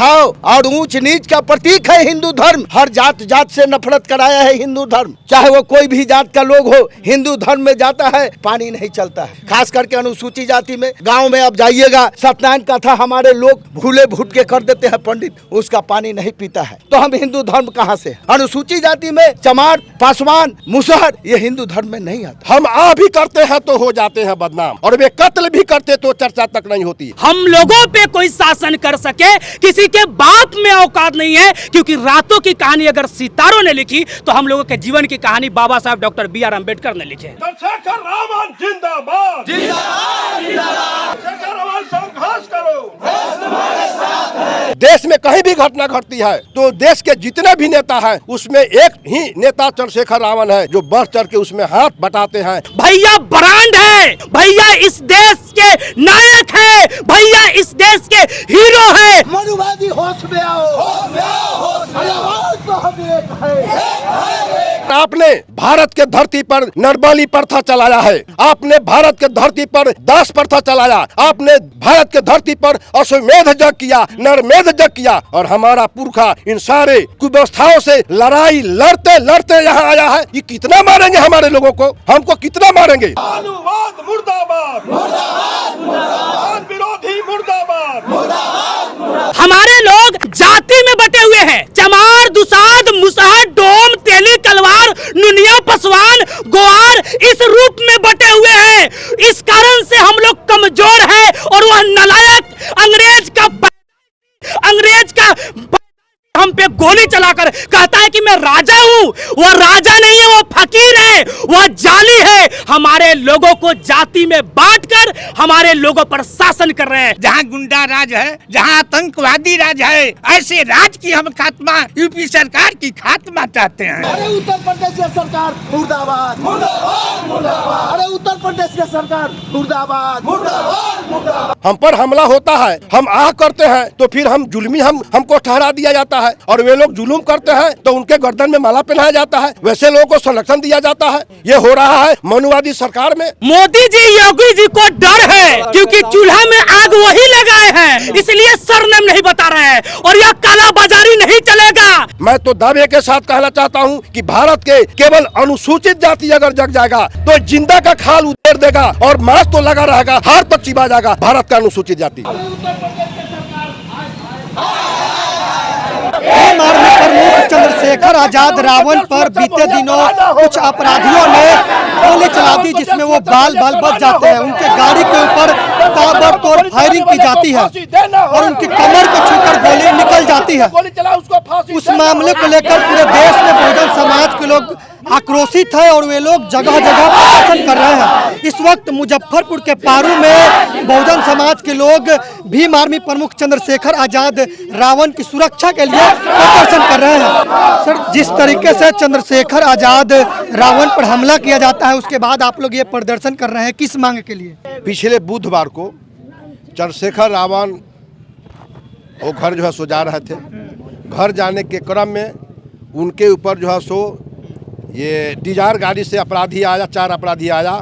भेदभाव और ऊंच नीच का प्रतीक है हिंदू धर्म। हर जात जात से नफरत कराया है हिंदू धर्म। चाहे वो कोई भी जात का लोग हो, हिंदू धर्म में जाता है पानी नहीं चलता है। खास करके अनुसूचित जाति में, गांव में अब जाइएगा, सत्यनारायण कथा हमारे लोग भूले भूट के कर देते हैं पंडित, उसका पानी नहीं पीता है। तो हम हिंदू धर्म कहाँ से? अनुसूचित जाति में चमार, पासवान, मुसहर, ये हिंदू धर्म में नहीं आता। हम आ भी करते हैं तो हो जाते हैं बदनाम, और वे कत्ल भी करते तो चर्चा तक नहीं होती। हम लोगों पे कोई शासन कर सके किसी के बाप में औकात नहीं है, क्योंकि रातों की कहानी अगर सितारों ने लिखी तो हम लोगों के जीवन की कहानी बाबा साहब डॉक्टर B.R. अम्बेडकर ने लिखी। चंद्रशेखर रावण जिंदाबाद, जिंदाबाद, जिंदाबाद। चंद्रशेखर रावण संघर्ष करो, देश में कहीं भी घटना घटती है तो देश के जितने भी नेता हैं उसमें एक ही नेता चंद्रशेखर रावण है जो बढ़ चढ़ के उसमें हाथ बटाते हैं। भैया ब्रांड है, भैया इस देश के नायक है, भैया इस देश के हीरो है। मनुवादी होश में आओ, होश में आओ, होश में आओ। आवाज तो हम एक है। आपने भारत के धरती पर नरबली प्रथा चलाया है, आपने भारत के धरती पर दास प्रथा चलाया, आपने भारत के धरती पर अश्वमेध यज्ञ किया, नरमेध यज्ञ किया, और हमारा पुरखा इन सारे कुव्यवस्थाओं से लड़ाई लड़ते लड़ते यहाँ आया है। ये कितना मारेंगे हमारे लोगों को, हमको कितना मारेंगे? अनुवाद मुर्दाबाद, मुर्दाबाद, मुर्दाबाद, विरोधी मुर्दाबाद, मुर्दाबाद, मुर्दाबाद। हमारे लोग जाति में बटे हुए हैं, चमार, दुसाध, मुसहर, डोम, तेली, कलवार, नुनिया, पसवान, गोवार, इस रूप में बटे हुए हैं। इस कारण से हम लोग कमजोर हैं, और वह नालायक अंग्रेज का हम पे गोली चलाकर कहता है कि मैं राजा हूं। वह राजा नहीं है, वो फकीर है, वह जाली है। हमारे लोगों को जाति में बांटकर हमारे लोगों पर शासन कर रहे हैं। जहां गुंडा राज है, जहां आतंकवादी राज है, ऐसे राज की हम खात्मा, यूपी सरकार की खात्मा चाहते हैं। अरे उत्तर प्रदेश की सरकार मुर्दाबाद, मुर्दाबाद, मुर्दाबाद। अरे उत्तर प्रदेश की सरकार मुर्दाबाद, मुर्दाबाद, मुर्दाबाद। हम पर हमला होता है, हम आह करते हैं तो फिर हम जुल्मी हमको ठहरा दिया जाता है, और वे लोग जुलूम करते हैं तो उनके गर्दन में माला पहनाया जाता है, वैसे लोगों को संरक्षण दिया जाता है। ये हो रहा है मनुवादी सरकार में। मोदी जी, योगी जी को डर है, क्योंकि चूल्हा में आग वही लगाए हैं, इसलिए सरनेम नहीं बता रहे हैं, और यह काला बाजारी नहीं चलेगा। मैं तो दावे के साथ कहना चाहता हूँ कि भारत के केवल अनुसूचित जाति अगर जग जाएगा तो जिंदा का खाल उतेर देगा, और मांस तो लगा रहेगा, हार तक चिबा जाएगा भारत का अनुसूचित जाति। माननीय प्रमुख चंद्रशेखर आजाद रावण पर बीते दिनों कुछ अपराधियों ने गोली चला दी, जिसमें वो बाल बाल बच जाते हैं। उनके गाड़ी के ऊपर ताबड़तोड़ फायरिंग की जाती है और उनकी कमर को छूकर गोली निकल जाती है। उस मामले को लेकर पूरे देश में बहुजन समाज के लोग आक्रोशित है, और वे लोग जगह जगह प्रदर्शन कर रहे हैं। इस वक्त मुजफ्फरपुर के पारू में बहुजन समाज के लोग भीम आर्मी प्रमुख चंद्रशेखर आजाद रावण की सुरक्षा के लिए प्रदर्शन कर रहे हैं। सर, जिस तरीके से चंद्रशेखर आजाद रावण पर हमला किया जाता है, उसके बाद आप लोग ये प्रदर्शन कर रहे हैं, किस मांग के लिए? पिछले बुधवार को चंद्रशेखर रावण वो घर जो है सो जा रहे थे। घर जाने के क्रम में उनके ऊपर जो है सो ये डिजायर गाड़ी से अपराधी आया, 4 अपराधी आया,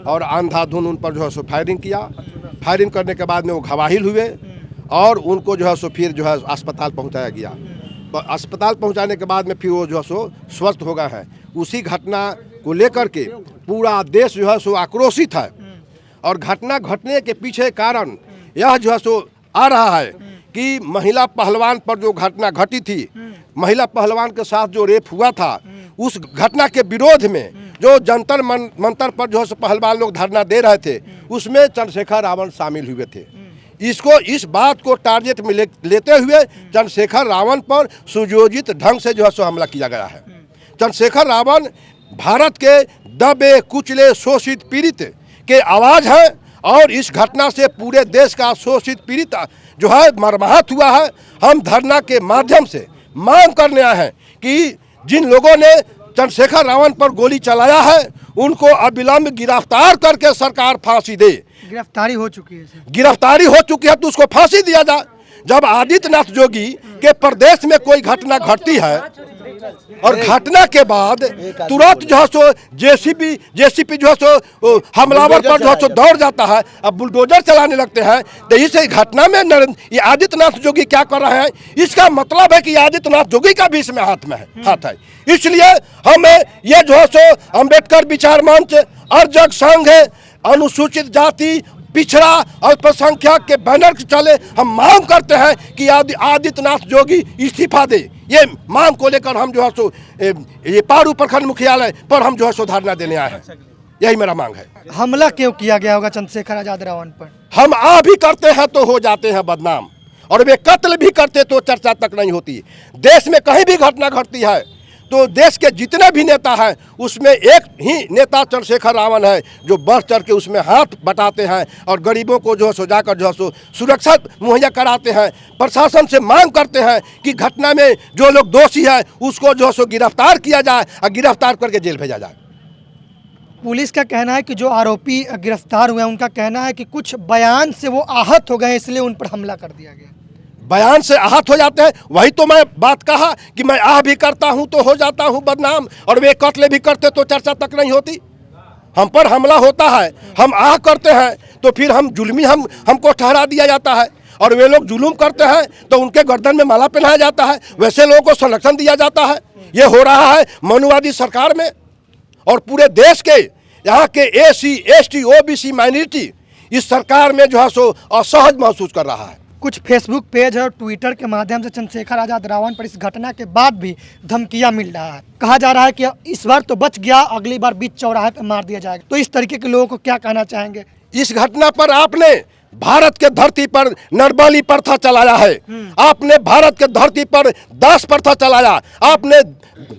और अंधाधुन उन पर जो है सो फायरिंग किया। फायरिंग करने के बाद में वो घवाहिल हुए, और उनको जो है सो फिर जो है अस्पताल पहुंचाया गया। तो अस्पताल पहुंचाने के बाद में फिर वो जो है सो स्वस्थ हो गए हैं। उसी घटना को लेकर के पूरा देश जो है सो आक्रोशित है, और घटना घटने के पीछे कारण यह जो है सो आ रहा है कि महिला पहलवान पर जो घटना घटी थी, महिला पहलवान के साथ जो रेप हुआ था, उस घटना के विरोध में जो जंतर मंतर पर जो पहलवान लोग धरना दे रहे थे, उसमें चंद्रशेखर रावण शामिल हुए थे। इस बात को टारगेट में लेते हुए चंद्रशेखर रावण पर सुयोजित ढंग से जो है सो हमला किया गया है। चंद्रशेखर रावण भारत के दबे कुचले शोषित पीड़ित के आवाज़ है, और इस घटना से पूरे देश का शोषित पीड़ित जो है मर्माहत हुआ है। हम धरना के माध्यम से मांग करने आए हैं कि जिन लोगों ने चंद्रशेखर रावण पर गोली चलाया है, उनको अविलंब गिरफ्तार करके सरकार फांसी दे। गिरफ्तारी हो चुकी है सर। गिरफ्तारी हो चुकी है तो उसको फांसी दिया जाए। जब आदित्यनाथ जोगी के प्रदेश में कोई घटना घटती है और घटना के बाद तुरंत जो है सो जेसीपी जो है सो हमलावर पर जो है सो दौड़ जाता है, अब बुलडोजर चलाने लगते हैं। तो इस घटना में ये आदित्यनाथ जोगी क्या कर रहे हैं, इसका मतलब है कि आदित्यनाथ जोगी का भी इसमें हाथ है। इसलिए हमें ये जो है सो अम्बेडकर विचार मंच, अर्जक संघ, अनुसूचित जाति, पिछड़ा, अल्पसंख्यक के बैनर के चले हम मांग करते हैं कि आदित्यनाथ जोगी इस्तीफा दे। ये मांग को लेकर हम जो है सो ये पारू प्रखंड मुख्यालय पर हम जो है सो धरना देने आए हैं। यही मेरा मांग है। हमला क्यों किया गया होगा चंद्रशेखर आजाद रावण पर? हम भी करते हैं तो हो जाते हैं बदनाम, और वे कत्ल भी करते तो चर्चा तक नहीं होती। देश में कहीं भी घटना घटती है तो देश के जितने भी नेता हैं उसमें एक ही नेता चंद्रशेखर रावण है जो बढ़ चढ़ के उसमें हाथ बटाते हैं और गरीबों को जो है सो जाकर जो है सो सुरक्षा मुहैया कराते हैं। प्रशासन से मांग करते हैं कि घटना में जो लोग दोषी है उसको जो है सो गिरफ्तार किया जाए और गिरफ्तार करके जेल भेजा जाए। पुलिस का कहना है कि जो आरोपी गिरफ्तार हुए हैं उनका कहना है कि कुछ बयान से वो आहत हो गए, इसलिए उन पर हमला कर दिया गया। बयान से आहत हो जाते हैं, वही तो मैं बात कहा कि मैं भी करता हूं तो हो जाता हूं बदनाम, और वे कत्ल भी करते तो चर्चा तक नहीं होती। हम पर हमला होता है, हम करते हैं तो फिर हम जुल्मी हमको ठहरा दिया जाता है, और वे लोग जुलूम करते हैं तो उनके गर्दन में माला पहनाया जाता है, वैसे लोगों को संरक्षण दिया जाता है। ये हो रहा है मनुवादी सरकार में, और पूरे देश के यहाँ के SC ST OBC माइनॉरिटी इस सरकार में जो है सो असहज महसूस कर रहा है। कुछ फेसबुक पेज और ट्विटर के माध्यम से चंद्रशेखर आजाद रावण पर इस घटना के बाद भी धमकियां मिल रहा है। कहा जा रहा है कि इस बार तो बच गया, अगली बार बीच चौराहे पर मार दिया जाएगा। तो इस तरीके के लोगों को क्या कहना चाहेंगे? इस घटना पर आपने भारत के धरती पर नरबली प्रथा चलाया है, आपने भारत के धरती पर दास प्रथा चलाया, आपने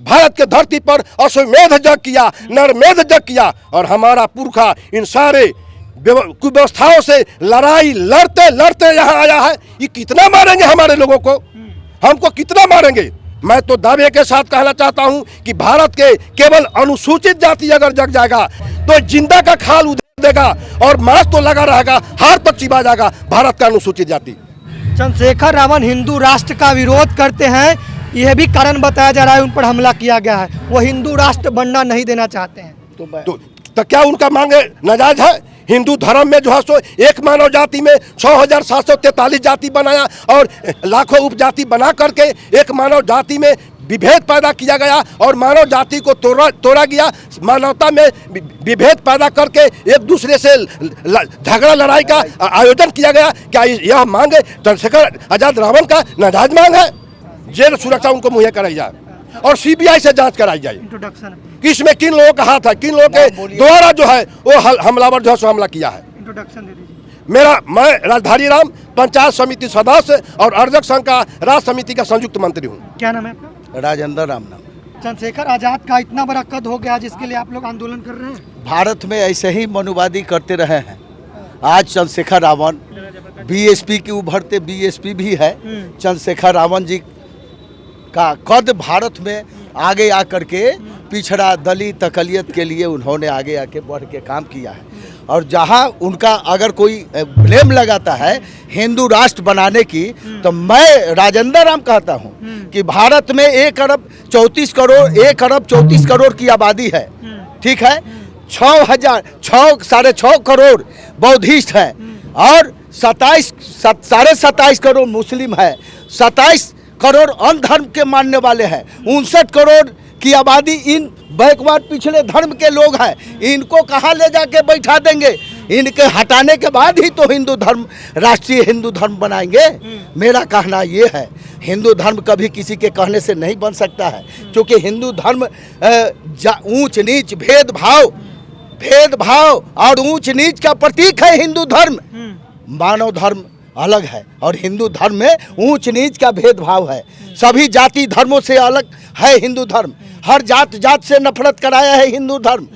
भारत के धरती पर अश्वमेध यज्ञ किया, नरमेध यज्ञ किया, और हमारा पुरखा इन सारे कुव्यवस्थाओं से लड़ाई लड़ते लड़ते यहाँ आया है। ये कितना मारेंगे हमारे लोगों को, हमको कितना मारेंगे? मैं तो दावे के साथ कहना चाहता हूँ कि भारत के केवल अनुसूचित जाति अगर जग जाएगा तो जिंदा का खाल उधेड़ देगा और मांस तो लगा रहेगा, हार तक चिबा जाएगा भारत का अनुसूचित जाति। चंद्रशेखर रावण हिंदू राष्ट्र का विरोध करते हैं, यह भी कारण बताया जा रहा है उन पर हमला किया गया है। वो हिंदू राष्ट्र बनना नहीं देना चाहते हैं। तो क्या उनका मांग नाजायज है? हिंदू धर्म में जो है सो एक मानव जाति में 6743 जाति बनाया और लाखों उपजाति बना करके एक मानव जाति में विभेद पैदा किया गया और मानव जाति को तोड़ा गया। मानवता में विभेद पैदा करके एक दूसरे से झगड़ा लड़ाई का आयोजन किया गया। क्या यह मांग चंद्रशेखर आजाद रावण का नाजायज मांग है? जेल सुरक्षा उनको मुहैया कराई जाए और CBI से जांच कराई जाए कि इसमें किन लोगों का हाथ है, किन लोगों के द्वारा जो है वो हमलावर जो है सो हमला किया है। इंट्रोडक्शन दे दीजिए। मैं राजधारी राम पंचायत समिति सदस्य और अर्जक संघ का राज्य समिति का संयुक्त मंत्री हूँ। क्या नाम है आपका? राजेंद्र राम नाम। चंद्रशेखर आजाद का इतना बड़ा कद हो गया जिसके लिए आप लोग आंदोलन कर रहे हैं? भारत में ऐसे ही मनुवादी करते रहे हैं। आज चंद्रशेखर रावण BSP की उभरते BSP भी है। चंद्रशेखर रावण जी का कद भारत में आगे आकर के पिछड़ा दलित अकलियत के लिए उन्होंने आगे आके बढ़ के काम किया है। और जहां उनका अगर कोई ब्लेम लगाता है हिंदू राष्ट्र बनाने की, तो मैं राजेंद्र राम कहता हूं कि भारत में 1 अरब 34 करोड़ की आबादी है, ठीक है। 6.5 करोड़ बौद्धिस्ट है और 27 करोड़ मुस्लिम है, 27 करोड़ अन्य धर्म के मानने वाले हैं, 59 करोड़ की आबादी इन बैकवर्ड पिछड़े धर्म के लोग हैं। इनको कहाँ ले जाके बैठा देंगे? इनके हटाने के बाद ही तो हिंदू धर्म राष्ट्रीय हिंदू धर्म बनाएंगे। मेरा कहना ये है, हिंदू धर्म कभी किसी के कहने से नहीं बन सकता है, क्योंकि हिंदू धर्म ऊंच नीच भेदभाव और ऊंच नीच का प्रतीक है हिंदू धर्म। मानव धर्म अलग है और हिंदू धर्म में ऊंच नीच का भेदभाव है। सभी जाति धर्मों से अलग है हिंदू धर्म। हर जात से नफरत कराया है हिंदू धर्म।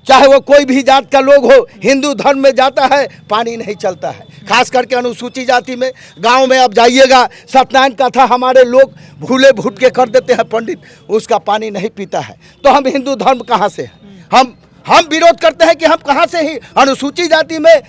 चाहे वो कोई भी जात का लोग हो, हिंदू धर्म में जाता है पानी नहीं चलता है। खास करके अनुसूचित जाति में गांव में अब जाइएगा, सत्यनारायण कथा हमारे लोग भूले भूट के कर देते हैं पंडित, उसका पानी नहीं पीता है। तो हम हिंदू धर्म कहाँ से हैं? हम विरोध करते हैं कि हम कहाँ से ही अनुसूचित जाति में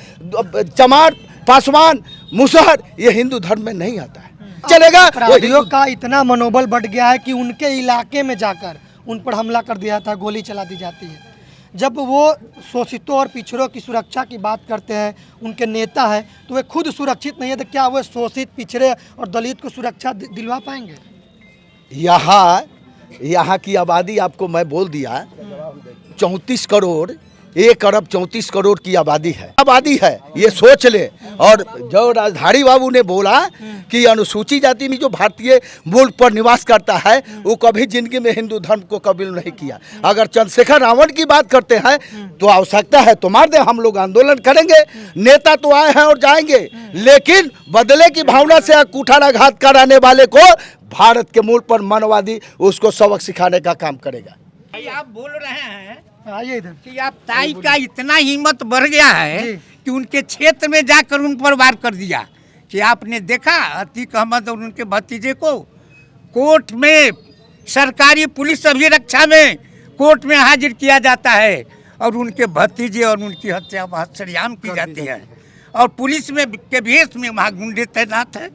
चमार पासवान मुसहर, ये हिंदू धर्म में नहीं आता है। चलेगा वो अपराधियों का इतना मनोबल बढ़ गया है कि उनके इलाके में जाकर उन पर हमला कर दिया था, गोली चला दी जाती है। जब वो शोषितों और पिछड़ों की सुरक्षा की बात करते हैं, उनके नेता हैं, तो वे खुद सुरक्षित नहीं है, तो क्या वो शोषित पिछड़े और दलित को सुरक्षा दिलवा पाएंगे? यहाँ की आबादी आपको मैं बोल दिया 34 करोड़, 1 अरब 34 करोड़ की आबादी है, ये सोच ले। और जो राजधारी बाबू ने बोला कि अनुसूचित जाति में जो भारतीय मूल पर निवास करता है वो कभी जिंदगी में हिंदू धर्म को कबूल नहीं किया। अगर चंद्रशेखर रावण की बात करते हैं तो आवश्यकता है तो मार दे, हम लोग आंदोलन करेंगे। नेता तो आए हैं और जाएंगे, लेकिन बदले की भावना से कुठाराघात कराने वाले को भारत के मूल पर मानववादी उसको सबक सिखाने का काम करेगा। भाई आप बोल रहे हैं आइए इधर। कि आप ताई का इतना हिम्मत बढ़ गया है कि उनके क्षेत्र में जाकर उन पर वार कर दिया। कि आपने देखा अतीक अहमद और उनके भतीजे को कोर्ट में, सरकारी पुलिस अभिरक्षा में कोर्ट में हाजिर किया जाता है और उनके भतीजे और उनकी हत्या वहाँ सरेआम की जाती है और पुलिस में के भेष में वहाँ गुंडे तैनात है।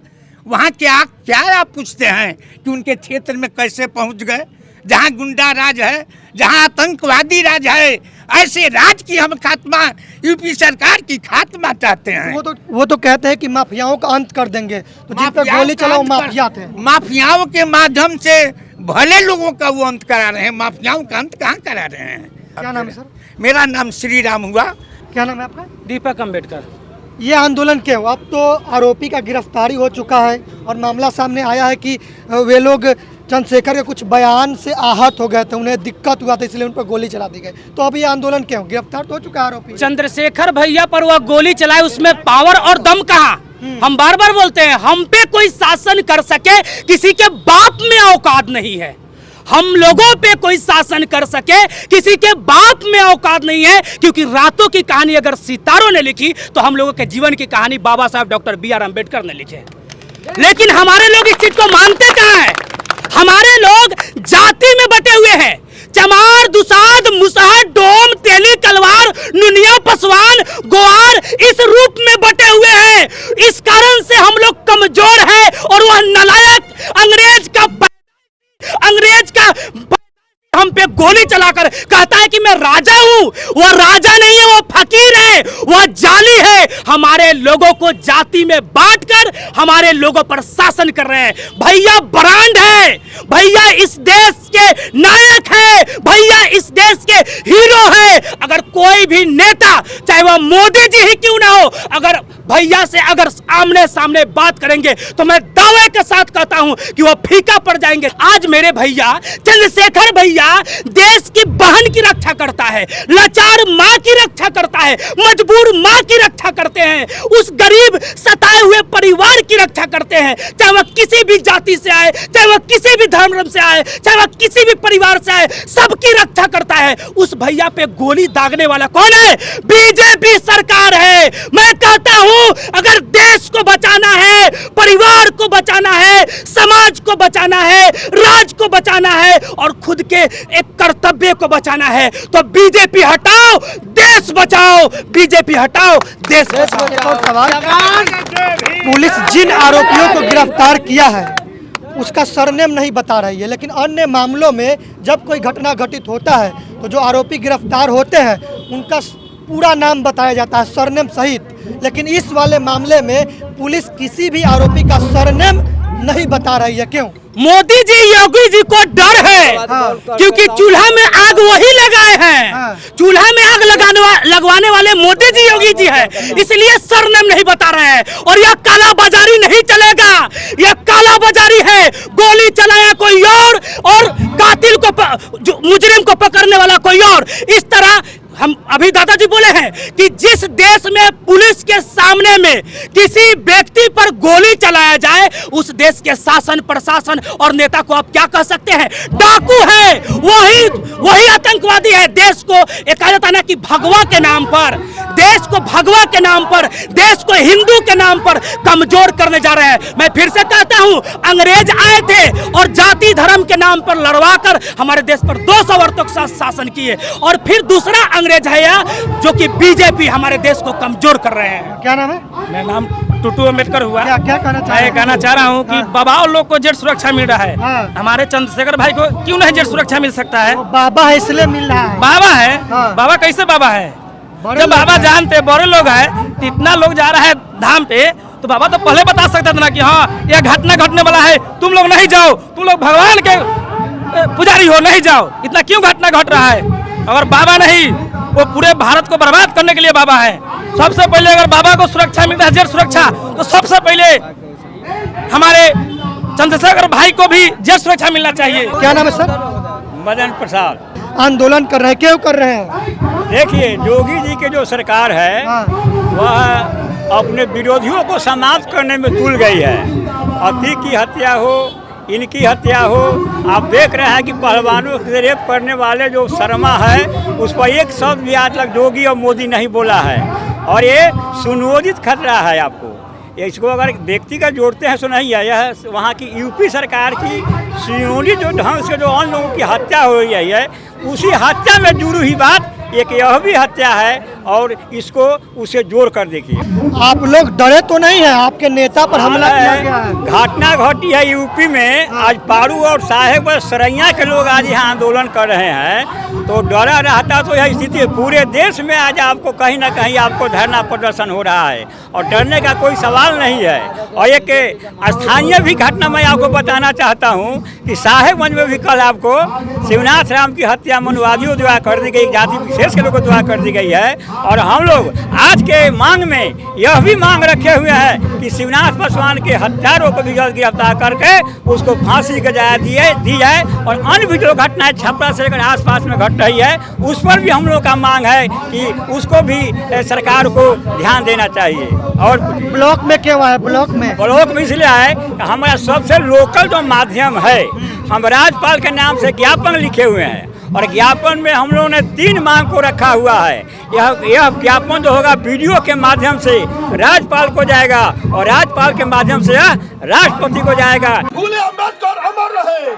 वहाँ क्या आप पूछते हैं कि उनके क्षेत्र में कैसे पहुँच गए? जहाँ गुंडा राज है, जहाँ आतंकवादी राज है, ऐसे राज की हम खात्मा, यूपी सरकार की खात्मा चाहते हैं। वो तो कहते हैं कि माफियाओं का अंत कर देंगे, तो जिन पर गोली चलाओ माफिया थे। माफियाओं के माध्यम से भले लोगों का वो अंत करा रहे हैं, माफियाओं का अंत कहाँ करा रहे हैं? क्या नाम है सर? मेरा नाम श्री राम हुआ। क्या नाम है आपका? दीपक अम्बेडकर। ये आंदोलन क्यों? अब तो आरोपी का गिरफ्तारी हो चुका है और मामला सामने आया है कि वे लोग चंद्रशेखर के कुछ बयान से आहत हो गए थे, उन्हें दिक्कत हुआ था, इसलिए उन पर गोली चला दी गई। तो अब ये आंदोलन क्यों? गिरफ्तार तो हो चुका है आरोपी। चंद्रशेखर भैया पर वह गोली चलाए, उसमें पावर और दम कहाँ? हम बार बार बोलते हैं, हम पे कोई शासन कर सके किसी के बाप में औकात नहीं है। हम लोगों पे कोई शासन कर सके किसी के बाप में औकात नहीं है, क्योंकि रातों की कहानी अगर सितारों ने लिखी तो हम लोगों के जीवन की कहानी बाबा साहब डॉक्टर बी आर अम्बेडकर ने लिखी है। लेकिन हमारे लोग इस चीज को मानते कहाँ है? हमारे लोग जाति में बटे हुए हैं। चमार, दुसाध, मुसहर, डोम, तेली, कलवार, नुनिया, पसवान, गोवार इस रूप में बटे हुए हैं। इस कारण से हम लोग कमजोर हैं और वह नालायक अंग्रेज का हम पे गोली चलाकर कहता है कि मैं राजा हूं। वो राजा नहीं है, वो फकीर है, वो जाली है। हमारे लोगों को जाति में बांटकर हमारे लोगों पर शासन कर रहे हैं। भैया ब्रांड है, भैया इस देश के नायक है, भैया इस देश के हीरो है। अगर कोई भी नेता, चाहे वह मोदी जी ही क्यों ना हो, अगर भैया से अगर आमने सामने बात करेंगे तो मैं दावे के साथ कहता हूं कि वो फीका पड़ जाएंगे। आज मेरे भैया चंद्रशेखर भैया देश की बहन की रक्षा करता है, लाचार माँ की रक्षा करता है, मजबूर माँ की रक्षा करते हैं, उस गरीब सताए हुए परिवार की रक्षा करते हैं। चाहे वह किसी भी जाति से आए, चाहे वह किसी भी धर्म से आए, चाहे वह किसी भी परिवार से आए, सबकी रक्षा करता है। उस भैया पे गोली दागने वाला कौन है? बीजेपी सरकार है। मैं कहता हूं अगर देश को बचाना है, परिवार को बचाना है, समाज को बचाना है, राज को बचाना है और खुद के एक कर्तव्य को बचाना है तो बीजेपी हटाओ, देश बचाओ। बीजेपी हटाओ, देश बचाओ। पुलिस जिन आरोपियों को गिरफ्तार किया है उसका सरनेम नहीं बता रही है, लेकिन अन्य मामलों में जब कोई घटना घटित होता है तो जो आरोपी गिरफ्तार होते हैं उनका पूरा नाम बताया जाता है, सरनेम सहित। लेकिन इस वाले मामले में पुलिस किसी भी आरोपी का सरनेम नहीं बता रही है। क्यों? मोदी जी, योगी जी को डर है क्योंकि चूल्हा में आग वही लगाए हैं। चूल्हा में आग लगवाने वाले मोदी जी, योगी जी है, इसलिए सरनेम नहीं बता रहे हैं। और यह काला बाजारी नहीं चलेगा, यह काला बाजारी है। गोली चलाया कोई और कातिल को, मुजरिम को पकड़ने वाला कोई और। इस तरह हम अभी दादाजी बोले हैं कि जिस देश में पुलिस के सामने में किसी व्यक्ति पर गोली चलाया जाए उस देश के शासन, प्रशासन और नेता को आप क्या कह सकते हैं? डाकू है, वही आतंकवादी है। देश को एक कहा जाता है ना कि भगवा के नाम पर, देश को भगवा के नाम पर, देश को हिंदू के नाम पर कमजोर करने जा रहे हैं। मैं फिर से कहता हूं, अंग्रेज आए थे और जाति धर्म के नाम पर लड़वाकर हमारे देश पर 200 वर्षों का शासन किए और फिर दूसरा अंग्रेज है जो कि बीजेपी हमारे देश को कमजोर कर रहे हैं। क्या नाम है? मेरा नाम टूटू अम्बेडकर हुआ। क्या कहना चाह रहे मैं कहना चाह रहा हूँ कि बाबाओं लोग को जेड सुरक्षा मिल रहा है, हाँ। हमारे चंद्रशेखर भाई को क्यों नहीं जेड सुरक्षा मिल सकता है? बाबा है इसलिए मिल रहा है। बाबा है, हाँ। बाबा कैसे बाबा है? बड़े जब लोग बाबा हैं। जानते बड़े लोग हैं, तो इतना लोग जा रहा है धाम पे, तो बाबा तो पहले बता सकता था ना कि हाँ यह घटना घटने वाला है, तुम लोग नहीं जाओ, तुम लोग भगवान के पुजारी हो, नहीं जाओ। इतना क्यों घटना घट रहा है? अगर बाबा नहीं, वो पूरे भारत को बर्बाद करने के लिए बाबा है। सबसे पहले अगर बाबा को सुरक्षा मिलता है, जेल सुरक्षा, तो सबसे पहले हमारे चंद्रशेखर भाई को भी जेल सुरक्षा मिलना चाहिए। क्या नाम है सर? मदन प्रसाद। आंदोलन कर रहे हैं, क्यों कर रहे हैं? देखिए, योगी जी के जो सरकार है हाँ। वह अपने विरोधियों को समाप्त करने में तुल गई है। अति की हत्या हो, इनकी हत्या हो, आप देख रहे हैं कि पहलवानों से रेप करने वाले जो शर्मा है, उस पर एक शब्द भी आज तक योगी और मोदी नहीं बोला है, और ये सुनियोजित खतरा है। आपको इसको अगर व्यक्तिगत जोड़ते हैं तो नहीं है, यह वहाँ की यूपी सरकार की सुनियोजित जो ढंग से जो अन्य लोगों की हत्या हो रही है, उसी हत्या में जुड़ी हुई बात एक यह भी हत्या है, और इसको उसे जोड़ कर देखिए। आप लोग डरे तो नहीं है? आपके नेता पर हमला किया गया है। घटना घटी है यूपी में। आज पारू और साहेब और सरैया के लोग आज यहाँ आंदोलन कर रहे हैं, तो डरा रहता तो यह स्थिति है। पूरे देश में आज आपको कहीं ना कहीं आपको धरना प्रदर्शन हो रहा है, और डरने का कोई सवाल नहीं है। और एक स्थानीय भी घटना मैं आपको बताना चाहता हूँ कि साहेबगंज में भी कल आपको शिवनाथ राम की हत्या मनुवादियों द्वारा कर दी गई, जाति विशेष के लोगों द्वारा कर दी गई है। और हम लोग आज के मांग में यह भी मांग रखे हुए हैं कि शिवनाथ पासवान के हत्यारों को भी जल्द गिरफ्तार करके उसको फांसी की सजा दी जाए, और अन्य भी जो घटनाएं छपरा से लेकर आसपास में घट रही है, उस पर भी हम लोग का मांग है कि उसको भी सरकार को ध्यान देना चाहिए। और ब्लॉक में क्या हुआ है? ब्लॉक में इसलिए है कि हमारा सबसे लोकल जो माध्यम है, हम राज्यपाल के नाम से ज्ञापन लिखे हुए हैं, और ज्ञापन में हम लोगों ने 3 मांग को रखा हुआ है। यह ज्ञापन जो होगा वीडियो के माध्यम से राज्यपाल को जाएगा, और राज्यपाल के माध्यम से राष्ट्रपति को जाएगा। फूले अम्बेडकर अमर रहे।